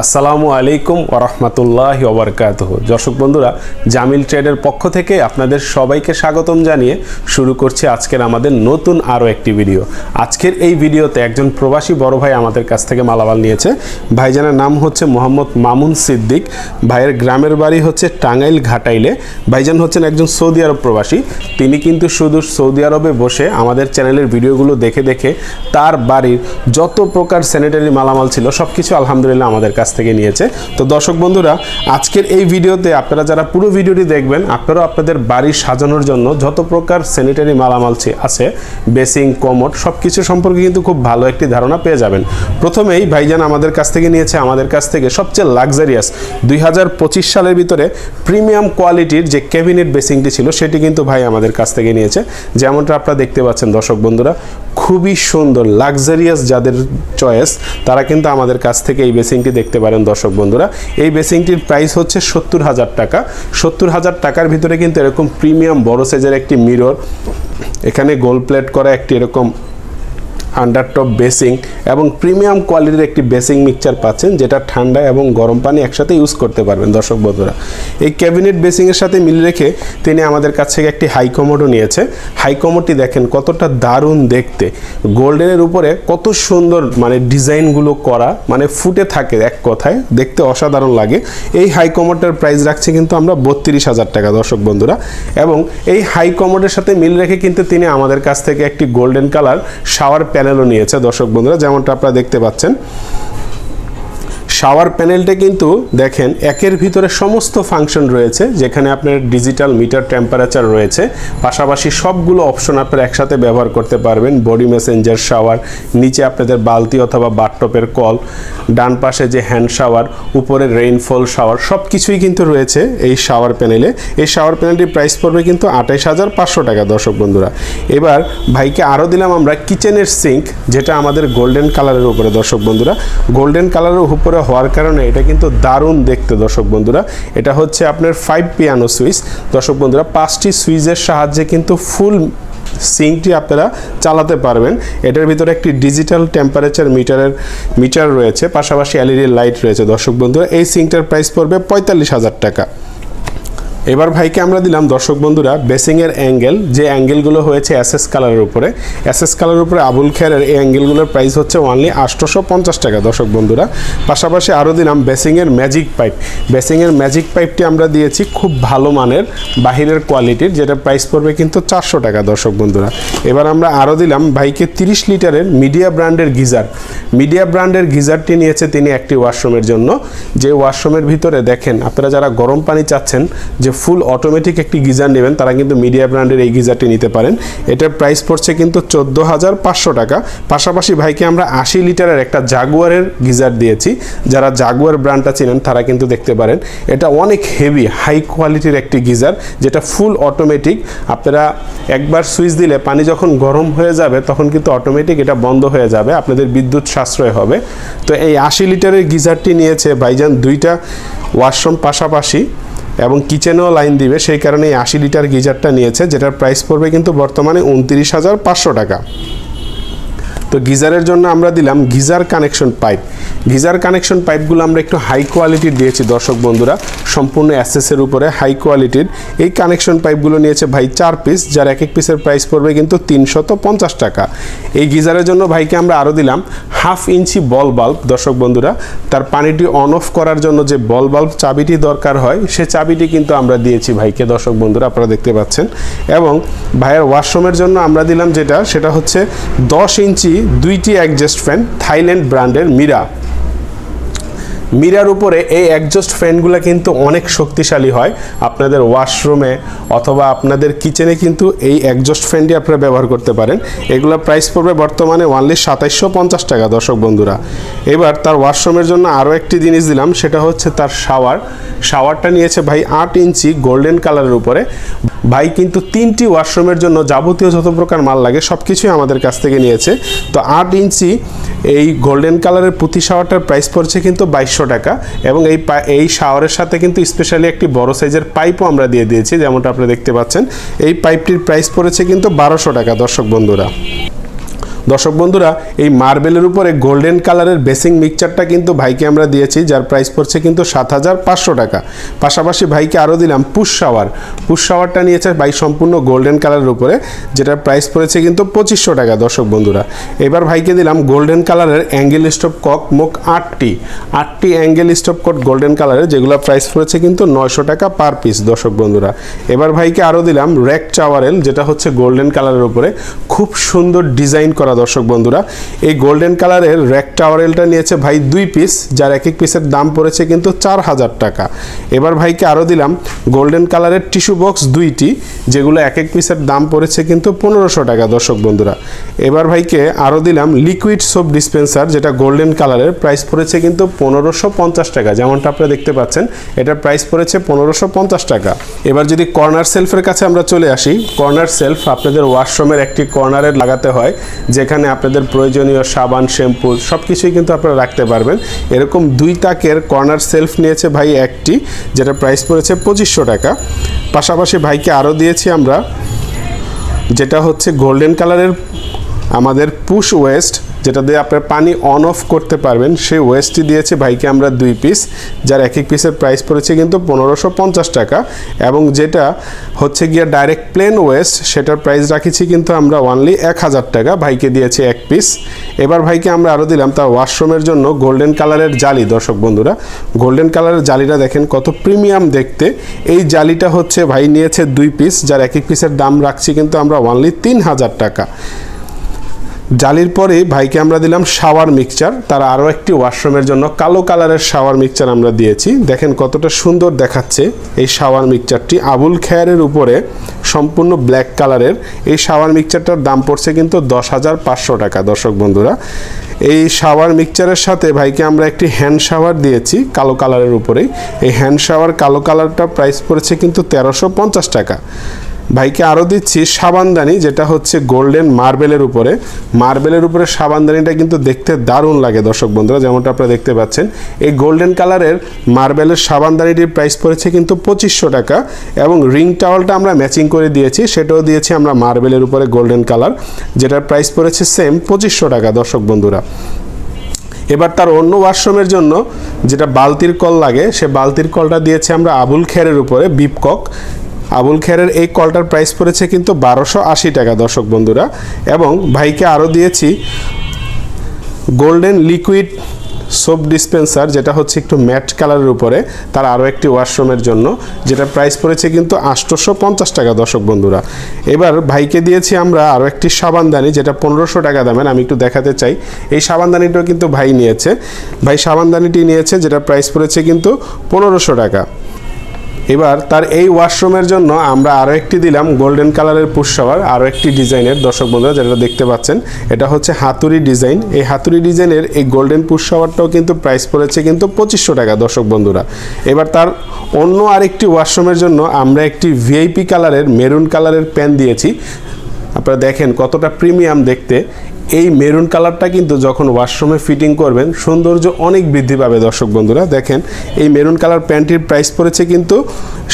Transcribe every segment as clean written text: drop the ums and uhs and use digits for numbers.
আসসালামু আলাইকুম ওয়া রাহমাতুল্লাহি ওয়া বারাকাতুহু। দর্শক বন্ধুরা, জামিল ট্রেডের পক্ষ থেকে আপনাদের সবাইকে স্বাগতম জানিয়ে শুরু করছি আজকের আমাদের নতুন আরও একটি ভিডিও। আজকের এই ভিডিওতে একজন প্রবাসী বড় ভাই আমাদের কাছ থেকে মালামাল নিয়েছে। ভাইজানের নাম হচ্ছে মোহাম্মদ মামুন সিদ্দিক। ভাইয়ের গ্রামের বাড়ি হচ্ছে টাঙ্গাইল ঘাটাইলে। ভাইজান হচ্ছেন একজন সৌদি আরব প্রবাসী। তিনি কিন্তু শুধু সৌদি আরবে বসে আমাদের চ্যানেলের ভিডিওগুলো দেখে দেখে তার বাড়ির যত প্রকার স্যানিটারি মালামাল ছিল সব কিছু আলহামদুলিল্লাহ আমাদের কাছ থেকে নিয়েছে। তো দর্শক বন্ধুরা, আজকের এই ভিডিওতে আপনারা যারা পুরো ভিডিওটি দেখবেন, আপনারাও আপনাদের বাড়ি সাজানোর জন্য যত প্রকার স্যানিটারি মালামাল আছে, বেসিং, কমোড, সব কিছু সম্পর্কে কিন্তু খুব ভালো একটি ধারণা পেয়ে যাবেন। প্রথমেই ভাইজান আমাদের কাছ থেকে নিয়েছে আমাদের কাছ থেকে সবচেয়ে লাক্সারিয়াস 2025 সালের ভিতরে প্রিমিয়াম কোয়ালিটির যে ক্যাবিনেট বেসিংটি ছিল সেটি কিন্তু ভাই আমাদের কাছ থেকে নিয়েছে। যেমনটা আপনারা দেখতে পাচ্ছেন দর্শক বন্ধুরা, খুবই সুন্দর লাক্সারিয়াস যাদের চয়েস তারা কিন্তু আমাদের কাছ থেকে এই বেসিংটি দেখতে পারেন। দর্শক বন্ধুরা, এই বেসিংটির প্রাইস হচ্ছে 70,000 টাকা। 70,000 টাকার ভিতরে কিন্তু এরকম প্রিমিয়াম বড় সাইজের একটি মিরর, এখানে গোল্ড প্লেট করা একটি এরকম আন্ডারটপ বেসিং এবং প্রিমিয়াম কোয়ালিটির একটি বেসিং মিক্সচার পাচ্ছেন, যেটা ঠান্ডা এবং গরম পানি একসাথে ইউজ করতে পারবেন। দর্শক বন্ধুরা, এই ক্যাবিনেট বেসিংয়ের সাথে মিল রেখে তিনি আমাদের কাছ থেকে একটি হাই কমোডও নিয়েছে। হাই কমোডটি দেখেন কতটা দারুণ দেখতে, গোল্ডেনের উপরে কত সুন্দর মানে ডিজাইনগুলো করা, মানে ফুটে থাকে, এক কথায় দেখতে অসাধারণ লাগে। এই হাই কমোডটার প্রাইস রাখছে কিন্তু আমরা 32,000 টাকা। দর্শক বন্ধুরা, এবং এই হাই কমোডের সাথে মিল রেখে কিন্তু তিনি আমাদের কাছ থেকে একটি গোল্ডেন কালার শাওয়ার প্যানেলও নিয়েছে। দর্শক বন্ধুরা, যেমনটা আপনারা দেখতে পাচ্ছেন, শাওয়ার প্যানেলটা কিন্তু দেখেন একের ভিতরে সমস্ত ফাংশন রয়েছে, যেখানে আপনার ডিজিটাল মিটার টেম্পারেচার রয়েছে, পাশাপাশি সবগুলো অপশন আপনারা একসাথে ব্যবহার করতে পারবেন। বডি মেসেঞ্জার শাওয়ার, নিচে আপনাদের বালতি অথবা বাথটপের কল, ডান পাশে যে হ্যান্ড শাওয়ার, উপরে রেইনফল শাওয়ার, সব কিছুই কিন্তু রয়েছে এই শাওয়ার প্যানেলে। এই শাওয়ার প্যানেলটির প্রাইস পড়বে কিন্তু 28,500 টাকা। দর্শক বন্ধুরা, এবার ভাইকে আরও দিলাম আমরা কিচেনের সিঙ্ক, যেটা আমাদের গোল্ডেন কালারের উপরে। দর্শক বন্ধুরা, গোল্ডেন কালারের উপরে হওয়ার কারণে এটা কিন্তু দারুণ দেখতে। দর্শক বন্ধুরা, এটা হচ্ছে আপনার 5 পিয়ানো সুইচ। দর্শক বন্ধুরা, 5টি সুইচের সাহায্যে কিন্তু ফুল সিঙ্কটি আপনারা চালাতে পারবেন। এটার ভিতরে একটি ডিজিটাল টেম্পারেচার মিটার রয়েছে, পাশাপাশি এলইডি লাইট রয়েছে। দর্শক বন্ধুরা, এই সিঙ্কটার প্রাইস পড়বে 45,000 টাকা। এবার ভাইকে আমরা দিলাম দর্শক বন্ধুরা বেসিংয়ের অ্যাঙ্গেল, যে অ্যাঙ্গেলগুলো হয়েছে এসএস কালারের উপরে। এসএস কালারের উপরে আবুল খেরের এই অ্যাঙ্গেলগুলোর প্রাইস হচ্ছে অনলি 850 টাকা। দর্শক বন্ধুরা, পাশাপাশি আরও দিলাম বেসিংয়ের ম্যাজিক পাইপ। বেসিংয়ের ম্যাজিক পাইপটি আমরা দিয়েছি খুব ভালো মানের বাহিরের কোয়ালিটির, যেটা প্রাইস পড়বে কিন্তু 400 টাকা। দর্শক বন্ধুরা, এবার আমরা আরও দিলাম ভাইকে 30 লিটারের মিডিয়া ব্র্যান্ডের গিজার। মিডিয়া ব্র্যান্ডের গিজারটি নিয়েছে তিনি একটি ওয়াশরুমের জন্য, যে ওয়াশরুমের ভিতরে দেখেন আপনারা যারা গরম পানি চাচ্ছেন, যে ফুল অটোমেটিক একটি গিজার নেবেন, তারা কিন্তু মিডিয়া ব্র্যান্ডের এই গিজারটি নিতে পারেন। এটার প্রাইস পড়ছে কিন্তু 14,500 টাকা। পাশাপাশি ভাইকে আমরা 80 লিটারের একটা জাগুয়ারের গিজার দিয়েছি। যারা জাগুয়ার ব্র্যান্ডটা চেনেন তারা কিন্তু দেখতে পারেন, এটা অনেক হেভি হাই কোয়ালিটির একটি গিজার, যেটা ফুল অটোমেটিক। আপনারা একবার সুইচ দিলে পানি যখন গরম হয়ে যাবে তখন কিন্তু অটোমেটিক এটা বন্ধ হয়ে যাবে, আপনাদের বিদ্যুৎ সাশ্রয় হবে। তো এই 80 লিটারের গিজারটি নিয়েছে ভাইজান 2টা ওয়াশরুম পাশাপাশি এবং কিচেনেও লাইন দিবে, সেই কারণে এই 80 লিটার গিজারটা নিয়েছে, যেটার প্রাইস পড়বে কিন্তু বর্তমানে 29,500 টাকা। তো গিজারের জন্য আমরা দিলাম geyser connection pipe. Geyser connection পাইপগুলো আমরা একটু হাই কোয়ালিটির দিয়েছি। দর্শক বন্ধুরা, সম্পূর্ণ এসএসের উপরে হাই কোয়ালিটির এই কানেকশন পাইপগুলো নিয়েছে ভাই 4 পিস, যার এক এক পিসের প্রাইস পড়বে কিন্তু 350 টাকা। এই গিজারের জন্য ভাইকে আমরা আরও দিলাম 1/2 ইঞ্চি বল বাল্ব। দর্শক বন্ধুরা, তার পানিটি অন অফ করার জন্য যে বল বাল্ব চাবিটি দরকার হয়, সে চাবিটি কিন্তু আমরা দিয়েছি ভাইকে। দর্শক বন্ধুরা, আপনারা দেখতে পাচ্ছেন। এবং ভাইয়ের ওয়াশরুমের জন্য আমরা দিলাম সেটা হচ্ছে 10 ইঞ্চি 2টি অ্যাডজাস্ট ফ্যান, থাইল্যান্ড ব্র্যান্ডের মিরার উপরে এই অ্যাডজাস্ট ফ্যানগুলো কিন্তু অনেক শক্তিশালী হয়। আপনাদের ওয়াশরুমে অথবা আপনাদের কিচেনে কিন্তু এই অ্যাডজাস্ট ফ্যানটি আপনারা ব্যবহার করতে পারেন। এগুলো প্রাইস পড়বে বর্তমানে অনলি 2750 টাকা। দর্শক বন্ধুরা, এবার তার ওয়াশরুমের জন্য আরও একটি জিনিস দিলাম, সেটা হচ্ছে তার শাওয়ারটা নিয়েছে ভাই 8 ইঞ্চি গোল্ডেন কালারের উপরে। ভাই কিন্তু 3টি ওয়াশরুমের জন্য যাবতীয় যত প্রকার মাল লাগে সব কিছুই আমাদের কাছ থেকে নিয়েছে। তো 8 ইঞ্চি এই গোল্ডেন কালারের পুঁতি শাওয়ারটার প্রাইস পড়ছে কিন্তু 2200 টাকা। এবং এই শাওয়ারের সাথে কিন্তু স্পেশালি একটি বড় সাইজের পাইপও আমরা দিয়ে দিয়েছি, যেমনটা আপনারা দেখতে পাচ্ছেন। এই পাইপটির প্রাইস পড়েছে কিন্তু 1200 টাকা। দর্শক বন্ধুরা, দর্শক বন্ধুরা, এই মার্বেলের উপরে গোল্ডেন কালারের বেসিং মিক্সচারটা কিন্তু ভাইকে আমরা দিয়েছি, যার প্রাইস পড়ছে কিন্তু 7,500 টাকা। পাশাপাশি ভাইকে আরও দিলাম পুশ শাওয়ার। পুশ শাওয়ারটা নিয়েছে ভাই সম্পূর্ণ গোল্ডেন কালারের উপরে, যেটার প্রাইস পড়েছে কিন্তু 2500 টাকা। দর্শক বন্ধুরা, এবার ভাইকে দিলাম গোল্ডেন কালারের অ্যাঙ্গেল স্টপ কক মুখ 8টি অ্যাঙ্গেল স্টপ কোট গোল্ডেন কালারের, যেগুলো প্রাইস পড়েছে কিন্তু 900 টাকা পার পিস। দর্শক বন্ধুরা, এবার ভাইকে আরও দিলাম র্যাক টাওয়ারেল, যেটা হচ্ছে গোল্ডেন কালারের উপরে খুব সুন্দর ডিজাইন করা। দর্শক বন্ধুরা, এই গোল্ডেন কালারের র্যাক টাওয়ারেলটা নিয়েছে ভাই 2 পিস, যার এক এক পিসের দাম পড়েছে কিন্তু 4000 টাকা। এবার ভাইকে আরও দিলাম গোল্ডেন কালারের টিস্যু বক্স 2টি, যেগুলো এক এক পিসের দাম পড়েছে কিন্তু 1500 টাকা। দর্শক বন্ধুরা, এবার ভাইকে আরও দিলাম লিকুইড সোপ ডিসপেন্সার, যেটা গোল্ডেন কালারের, প্রাইস পড়েছে কিন্তু 1550 টাকা। যেমনটা আপনারা দেখতে পাচ্ছেন, এটার প্রাইস পড়েছে 1550 টাকা। এবার যদি কর্নার সেলফের কাছে আমরা চলে আসি, কর্নার সেলফ আপনাদের ওয়াশরুমের একটি কর্নারে লাগাতে হয়, যেখানে আপনাদের প্রয়োজনীয় সাবান, শ্যাম্পু সব কিছুই কিন্তু আপনারা রাখতে পারবেন। এরকম 2 তাকের কর্নার সেলফ নিয়েছে ভাই একটি, যেটা প্রাইস পড়েছে 2500 টাকা। পাশাপাশি ভাইকে আরও দিয়েছি আমরা, যেটা হচ্ছে গোল্ডেন কালারের আমাদের পুশ ওয়েস্ট, যেটা দিয়ে আপনার পানি অন অফ করতে পারবেন, সেই ওয়েস্টটি দিয়েছে ভাইকে আমরা 2 পিস, যার এক এক পিসের প্রাইস পড়েছে কিন্তু 1550 টাকা। এবং যেটা হচ্ছে গিয়ে ডাইরেক্ট প্লেন ওয়েস্ট, সেটার প্রাইস রাখিছি কিন্তু আমরা অনলি 1000 টাকা। ভাইকে দিয়েছে 1 পিস। এবার ভাইকে আমরা আরও দিলাম তার ওয়াশরুমের জন্য গোল্ডেন কালারের জালি। দর্শক বন্ধুরা, গোল্ডেন কালারের জালিটা দেখেন কত প্রিমিয়াম দেখতে। এই জালিটা হচ্ছে ভাই নিয়েছে 2 পিস, যার এক এক পিসের দাম রাখছি কিন্তু আমরা অনলি 3000 টাকা। জালির পরে ভাইকে আমরা দিলাম শাওয়ার মিক্সচার, তার আরও একটি ওয়াশরুমের জন্য কালো কালারের শাওয়ার মিক্সচার আমরা দিয়েছি। দেখেন কতটা সুন্দর দেখাচ্ছে এই শাওয়ার মিক্সচারটি, আবুল খেয়ারের উপরে সম্পূর্ণ ব্ল্যাক কালারের। এই শাওয়ার মিক্সচারটার দাম পড়ছে কিন্তু 10,500 টাকা। দর্শক বন্ধুরা, এই শাওয়ার মিক্সচারের সাথে ভাইকে আমরা একটি হ্যান্ড শাওয়ার দিয়েছি কালো কালারের উপরেই। এই হ্যান্ড শাওয়ার কালো কালারটা প্রাইস পড়েছে কিন্তু 1350 টাকা। ভাইকে আরও দিচ্ছি সাবানদানি, যেটা হচ্ছে গোল্ডেন মার্বেলের উপরে। মার্বেলের উপরে সাবানদানিটা কিন্তু দেখতে দারুণ লাগে। দর্শক বন্ধুরা, যেমনটা আপনারা দেখতে পাচ্ছেন, এই গোল্ডেন কালারের মার্বেলের সাবানদানিটির প্রাইস পড়েছে কিন্তু 2500 টাকা। এবং রিং টাওয়ালটা আমরা ম্যাচিং করে দিয়েছি, সেটাও দিয়েছি আমরা মার্বেলের উপরে গোল্ডেন কালার, যেটার প্রাইস পড়েছে সেম 2500 টাকা। দর্শক বন্ধুরা, এবার তার অন্য ওয়াশরুমের জন্য যেটা বালতির কল লাগে, সে বালতির কলটা দিয়েছি আমরা আবুল খেয়ারের উপরে বিপকক। আবুল খেয়ারের এই কলটার প্রাইস পড়েছে কিন্তু 1280 টাকা। দর্শক বন্ধুরা, এবং ভাইকে আরও দিয়েছি গোল্ডেন লিকুইড সোপ ডিসপেন্সার, যেটা হচ্ছে একটু ম্যাট কালারের উপরে, তার আরও একটি ওয়াশরুমের জন্য, যেটা প্রাইস পড়েছে কিন্তু 850 টাকা। দর্শক বন্ধুরা, এবার ভাইকে দিয়েছি আমরা আরও একটি সাবানদানি, যেটা 1500 টাকা দামের। আমি একটু দেখাতে চাই, এই সাবানদানিটাও কিন্তু ভাই নিয়েছে। ভাই সাবানদানিটি নিয়েছে, যেটা প্রাইস পড়েছে কিন্তু 1500 টাকা। এবার তার এই ওয়াশরুমের জন্য আমরা আরও একটি দিলাম গোল্ডেন কালারের পুশ শাওয়ার, আরও একটি ডিজাইনের। দর্শক বন্ধুরা, যেটা দেখতে পাচ্ছেন, এটা হচ্ছে হাতুড়ি ডিজাইন। এই হাতুড়ি ডিজাইনের এই গোল্ডেন পুশ শাওয়ারটাও কিন্তু প্রাইস পড়েছে কিন্তু 2500 টাকা। দর্শক বন্ধুরা, এবার তার অন্য আরেকটি ওয়াশরুমের জন্য আমরা একটি ভিআইপি কালারের মেরুন কালারের প্যান দিয়েছি। আপনারা দেখেন কতটা প্রিমিয়াম দেখতে। এই মেরুন কালারটা কিন্তু যখন ওয়াশরুমে ফিটিং করবেন, সৌন্দর্য অনেক বৃদ্ধি পাবে। দর্শক বন্ধুরা, দেখেন এই মেরুন কালার প্যান্টটির প্রাইস পড়েছে কিন্তু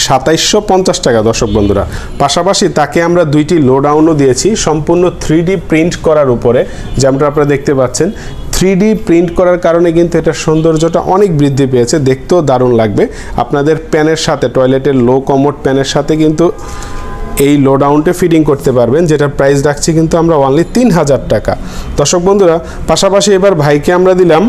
2750 টাকা। দর্শক বন্ধুরা, পাশাপাশি তাকে আমরা 2টি লো ডাউনও দিয়েছি সম্পূর্ণ 3D প্রিন্ট করার উপরে, যেমনটা আপনারা দেখতে পাচ্ছেন। 3D প্রিন্ট করার কারণে কিন্তু এটার সৌন্দর্যটা অনেক বৃদ্ধি পেয়েছে, দেখতেও দারুণ লাগবে। আপনাদের প্যানের সাথে, টয়লেটের লো কমোড প্যানের সাথে কিন্তু এই লো ডাউনটে ফিটিং করতে পারবেন, যেটার প্রাইস রাখছি কিন্তু আমরা অনলি 3000 টাকা। দর্শক বন্ধুরা, পাশাপাশি এবার ভাইকে আমরা দিলাম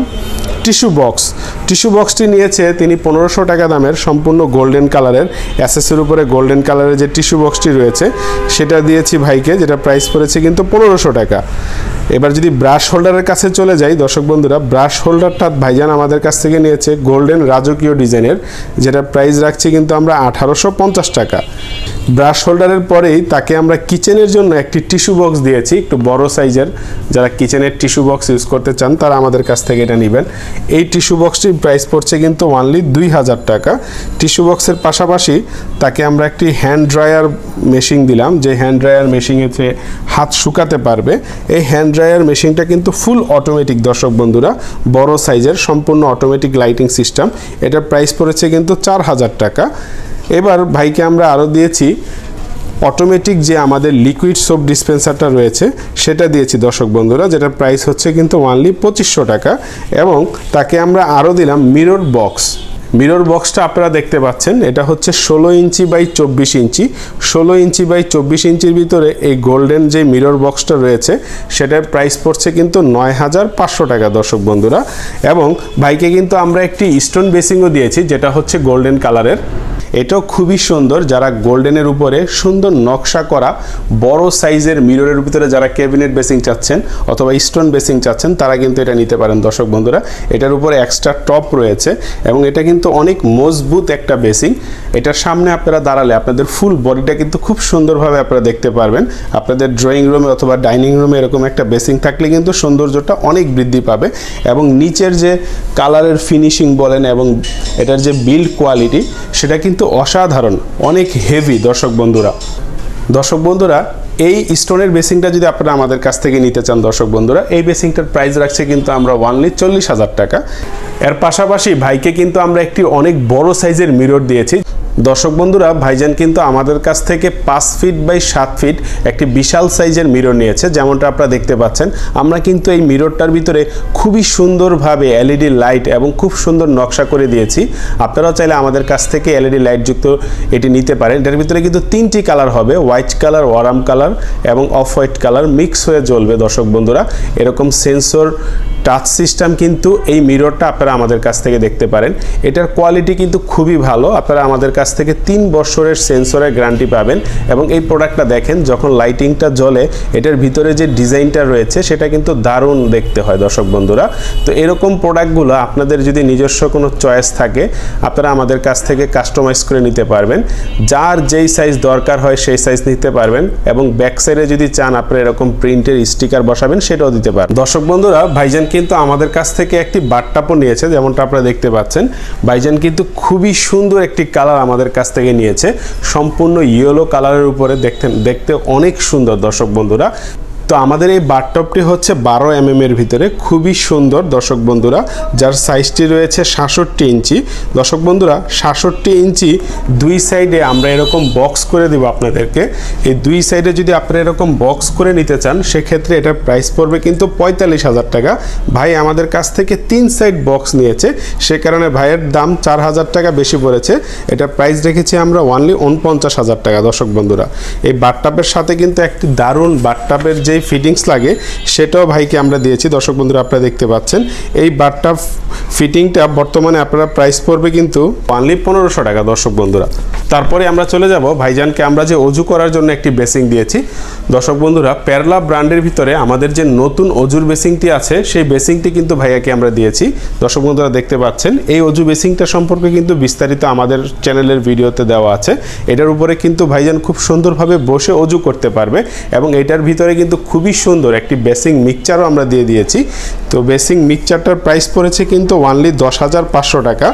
টিস্যু বক্স। টিস্যু বক্সটি নিয়েছে তিনি 1500 টাকা দামের, সম্পূর্ণ গোল্ডেন কালারের, অ্যাসেসের উপরে গোল্ডেন কালারের যে টিস্যু বক্সটি রয়েছে সেটা দিয়েছি ভাইকে, যেটা প্রাইস পড়েছে কিন্তু 1500 টাকা। এবার যদি ব্রাশ হোল্ডারের কাছে চলে যাই, দর্শক বন্ধুরা, ব্রাশ হোল্ডারটা ভাইজান আমাদের কাছ থেকে নিয়েছে গোল্ডেন রাজকীয় ডিজাইনের, যেটা প্রাইস রাখছি কিন্তু আমরা 1850 টাকা। ব্রাশ হোল্ডারের পরেই তাকে আমরা কিচেনের জন্য একটি টিস্যু বক্স দিয়েছি, একটু বড় সাইজের। যারা কিচেনের টিস্যু বক্স ইউজ করতে চান তারা আমাদের কাছ থেকে এটা নেবেন। এই টিস্যু বক্সটির প্রাইস পড়ছে কিন্তু অনলি 2000 টাকা। টিস্যু বক্সের পাশাপাশি তাকে আমরা একটি হ্যান্ড ড্রায়ার মেশিন দিলাম, যে হ্যান্ড ড্রায়ার মেশিনেতে হাত শুকাতে পারবে। এই হ্যান্ড ড্রায়ার মেশিনটা কিন্তু ফুল অটোমেটিক। দর্শক বন্ধুরা, বড় সাইজের, সম্পূর্ণ অটোমেটিক লাইটিং সিস্টেম। এটার প্রাইস পড়েছে কিন্তু 4000 টাকা। এবার ভাইকে আমরা আরও দিয়েছি অটোমেটিক যে আমাদের লিকুইড সোপ ডিসপেন্সারটা রয়েছে সেটা দিয়েছি দর্শক বন্ধুরা, যেটার প্রাইস হচ্ছে কিন্তু অনলি 2500 টাকা। এবং তাকে আমরা আরও দিলাম মিরর বক্স। মিরর বক্সটা আপনারা দেখতে পাচ্ছেন, এটা হচ্ছে 16 inch by 24 inch. 16 inch by 24 ইঞ্চির ভিতরে এই গোল্ডেন যে মিরর বক্সটা রয়েছে সেটার প্রাইস পড়ছে কিন্তু 9500 টাকা দর্শক বন্ধুরা। এবং ভাইকে কিন্তু আমরা একটি স্টোন বেসিংও দিয়েছি, যেটা হচ্ছে গোল্ডেন কালারের। এটাও খুবই সুন্দর। যারা গোল্ডেনের উপরে সুন্দর নকশা করা বড় সাইজের মিররের ভিতরে যারা ক্যাবিনেট বেসিং চাচ্ছেন অথবা স্টোন বেসিং চাচ্ছেন তারা কিন্তু এটা নিতে পারেন দর্শক বন্ধুরা। এটার উপরে এক্সট্রা টপ রয়েছে এবং এটা কিন্তু অনেক মজবুত একটা বেসিং। এটার সামনে আপনারা দাঁড়ালে আপনাদের ফুল বডিটা কিন্তু খুব সুন্দরভাবে আপনারা দেখতে পারবেন। আপনাদের ড্রয়িং রুমে অথবা ডাইনিং রুমে এরকম একটা বেসিং থাকলে কিন্তু সৌন্দর্যটা অনেক বৃদ্ধি পাবে। এবং নিচের যে কালারের ফিনিশিং বলেন এবং এটার যে বিল্ড কোয়ালিটি সেটা কিন্তু অসাধারণ, অনেক হেভি দর্শক বন্ধুরা। এই স্টোনের বেসিংটা যদি আপনারা আমাদের কাছ থেকে নিতে চান দর্শক বন্ধুরা, এই বেসিংটার প্রাইস রাখছে কিন্তু আমরা অনলি 40,000 টাকা। এর পাশাপাশি ভাইকে কিন্তু আমরা একটি অনেক বড় সাইজের মিরর দিয়েছি দর্শক বন্ধুরা। ভাইজান কিন্তু আমাদের কাছ থেকে 5 ফিট বাই 7 ফিট একটি বিশাল সাইজের মিরর নিয়েছে, যেমনটা আপনারা দেখতে পাচ্ছেন। আমরা কিন্তু এই মিররটার ভিতরে খুবই সুন্দরভাবে এলইডি লাইট এবং খুব সুন্দর নকশা করে দিয়েছি। আপনারাও চাইলে আমাদের কাছ থেকে এলইডি লাইট যুক্ত এটি নিতে পারেন। এটার ভিতরে কিন্তু 3টি কালার হবে, হোয়াইট কালার, ওয়ারাম কালার এবং অফ হোয়াইট কালার মিক্স হয়ে জ্বলবে দর্শক বন্ধুরা। এরকম সেন্সর টাচ সিস্টেম কিন্তু এই মিররটা আপনারা আমাদের কাছ থেকে দেখতে পারেন। এটার কোয়ালিটি কিন্তু খুবই ভালো। আপনারা আমাদের কাছ থেকে 3 বছরের সেন্সরের গ্যারান্টি পাবেন। এবং এই প্রোডাক্টটা দেখেন, যখন লাইটিংটা জ্বলে এটার ভিতরে যে ডিজাইনটা রয়েছে সেটা কিন্তু দারুণ দেখতে হয় দর্শক বন্ধুরা। তো এরকম প্রোডাক্টগুলো আপনাদের যদি নিজস্ব কোনো চয়েস থাকে আপনারা আমাদের কাছ থেকে কাস্টমাইজ করে নিতে পারবেন। যার যেই সাইজ দরকার হয় সেই সাইজ নিতে পারবেন। এবং ব্যাক সাইডে যদি চান আপনারা এরকম প্রিন্টের স্টিকার বসাবেন সেটাও দিতে পারেন দর্শক বন্ধুরা। ভাইজান কিন্তু আমাদের কাছ থেকে একটি বাথটাবও নিয়েছে, যেমনটা আপনারা দেখতে পাচ্ছেন। ভাইজান কিন্তু খুবই সুন্দর একটি কালার আমাদের কাছ থেকে নিয়েছে, সম্পূর্ণ ইয়েলো কালারের উপরে দেখতে অনেক সুন্দর দর্শক বন্ধুরা। তো আমাদের এই বাথটবটি হচ্ছে 12 mm এর ভিতরে, খুবই সুন্দর দর্শক বন্ধুরা, যার সাইজটি রয়েছে 67 ইঞ্চি দর্শক বন্ধুরা। 67 ইঞ্চি দুই সাইডে আমরা এরকম বক্স করে দেব আপনাদেরকে। এই দুই সাইডে যদি আপনারা এরকম বক্স করে নিতে চান সেক্ষেত্রে এটার প্রাইস পড়বে কিন্তু 45,000 টাকা। ভাই আমাদের কাছ থেকে 3 সাইড বক্স নিয়েছে, সে কারণে ভাইয়ের দাম 4,000 টাকা বেশি পড়েছে। এটা প্রাইস রেখেছি আমরা অনলি 49,000 টাকা দর্শক বন্ধুরা। এই বাথটবের সাথে কিন্তু একটি দারুণ বাথটবের যে ফিটিংস লাগে সেটাও ভাইকে আমরা দিয়েছি দর্শক বন্ধুরা। আপনারা দেখতে পাচ্ছেন এই বাথটব ফিটিংটা বর্তমানে আপনারা প্রাইস পড়বে কিন্তু অনলি 1500 টাকা দর্শক বন্ধুরা। তারপরে আমরা চলে যাব ভাইজানকে আমরা যে অজু করার জন্য একটি বেসিং দিয়েছি দর্শক বন্ধুরা। পেরলা ব্র্যান্ডের ভিতরে আমাদের যে নতুন অজুর বেসিংটি আছে সেই বেসিংটি কিন্তু ভাইয়াকে আমরা দিয়েছি দর্শক বন্ধুরা। দেখতে পাচ্ছেন এই অজু বেসিংটা সম্পর্কে কিন্তু বিস্তারিত আমাদের চ্যানেলের ভিডিওতে দেওয়া আছে। এটার উপরে কিন্তু ভাইজান খুব সুন্দরভাবে বসে অজু করতে পারবে এবং এটার ভিতরে কিন্তু খুবই সুন্দর একটি বেসিং মিক্সচারও আমরা দিয়ে দিয়েছি। তো বেসিং মিক্সচারটার প্রাইস পড়েছে কিন্তু অনলি 10,500 টাকা।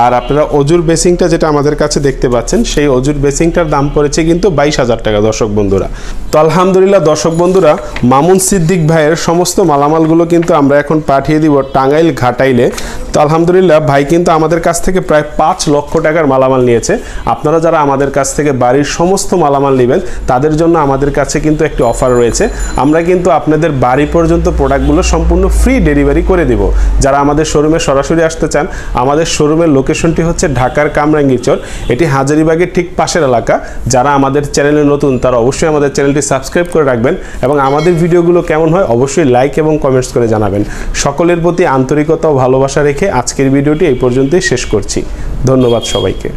আর আপনারা অজুর বেসিংটা যেটা আমাদের কাছে দেখতে পাচ্ছেন সেই অজুর বেসিংটার দাম পড়েছে কিন্তু 22,000 টাকা দর্শক বন্ধুরা। তো আলহামদুলিল্লাহ দর্শক বন্ধুরা, মামুন সিদ্দিক ভাইয়ের সমস্ত মালামালগুলো কিন্তু আমরা এখন পাঠিয়ে দিব টাঙ্গাইল ঘাটাইলে। তো আলহামদুলিল্লাহ ভাই কিন্তু আমাদের কাছ থেকে প্রায় 5 লক্ষ টাকার মালামাল নিয়েছে। আপনারা যারা আমাদের কাছ থেকে বাড়ির সমস্ত মালামাল নেবেন তাদের জন্য আমাদের কাছে কিন্তু একটি অফার রয়েছে। আমরা কিন্তু আপনাদের বাড়ি পর্যন্ত প্রোডাক্টগুলো সম্পূর্ণ ফ্রি ডেলিভারি করে দেব। যারা আমাদের শোরুমে সরাসরি আসতে চান, আমাদের শোরুমের লোকেশনটি হচ্ছে ঢাকার কামরাঙ্গীরচর, এটি হাজারীবাগের ঠিক পাশের এলাকা। যারা আমাদের চ্যানেলে নতুন তারা অবশ্যই আমাদের চ্যানেলটি সাবস্ক্রাইব করে রাখবেন এবং আমাদের ভিডিওগুলো কেমন হয় অবশ্যই লাইক এবং কমেন্টস করে জানাবেন। সকলের প্রতি আন্তরিকতা ও ভালোবাসা রেখে আজকের ভিডিওটি এই পর্যন্তই শেষ করছি। ধন্যবাদ সবাইকে।